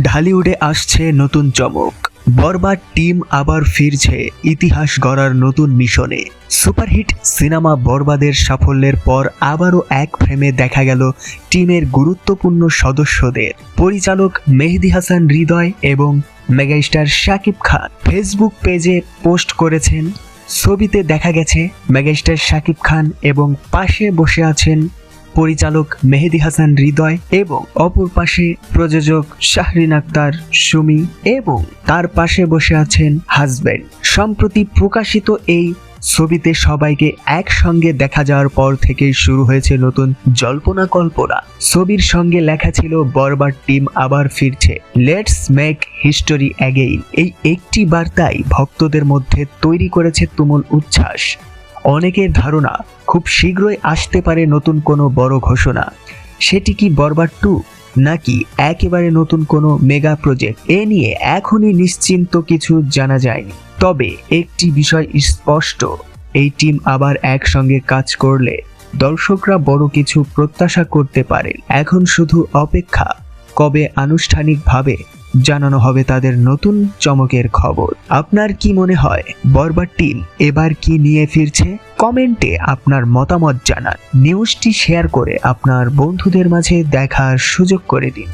ঢালিউডে আসছে নতুন চমক। বরবাদ টিম আবার ফিরছে ইতিহাস গড়ার নতুন মিশনে। সুপারহিট সিনেমা বরবাদের সাফল্যের পর আবারও এক ফ্রেমে দেখা গেল টিমের গুরুত্বপূর্ণ সদস্যদের। পরিচালক মেহেদী হাসান হৃদয় এবং মেগাস্টার শাকিব খান ফেসবুক পেজে পোস্ট করেছেন। ছবিতে দেখা গেছে মেগাস্টার শাকিব খান এবং পাশে বসে আছেন পরিচালক মেহেদী হাসান হৃদয় এবং অপর পাশে প্রযোজক শাহরিন আক্তার সুমি এবং তার পাশে বসে আছেন হাজব্যান্ড। সম্প্রতি প্রকাশিত এই ছবিতে সবাইকে একসঙ্গে দেখা যাওয়ার পর থেকেই শুরু হয়েছে নতুন জল্পনা কল্পনা। ছবির সঙ্গে লেখা ছিল বরবাদ টিম আবার ফিরছে, লেটস মেক হিস্টোরি অ্যাগেইন। এই একটি বার্তাই ভক্তদের মধ্যে তৈরি করেছে তুমুল উচ্ছ্বাস। অনেকের ধারণা খুব শীঘ্রই আসতে পারে নতুন কোনো বড় ঘোষণা। সেটি কি বরবাদ 2 নাকি একেবারে নতুন কোনো মেগা প্রজেক্ট, এ নিয়ে এখনই নিশ্চিন্ত কিছু জানা যায়নি। তবে একটি বিষয় স্পষ্ট, এই টিম আবার একসঙ্গে কাজ করলে দর্শকরা বড় কিছু প্রত্যাশা করতে পারেন। এখন শুধু অপেক্ষা, কবে আনুষ্ঠানিকভাবে জানানো হবে তাদের নতুন চমকের খবর। আপনার কি মনে হয় বরবাদ টিম এবার কি নিয়ে ফিরছে? কমেন্টে আপনার মতামত জানান। নিউজটি শেয়ার করে আপনার বন্ধুদের মাঝে দেখার সুযোগ করে দিন।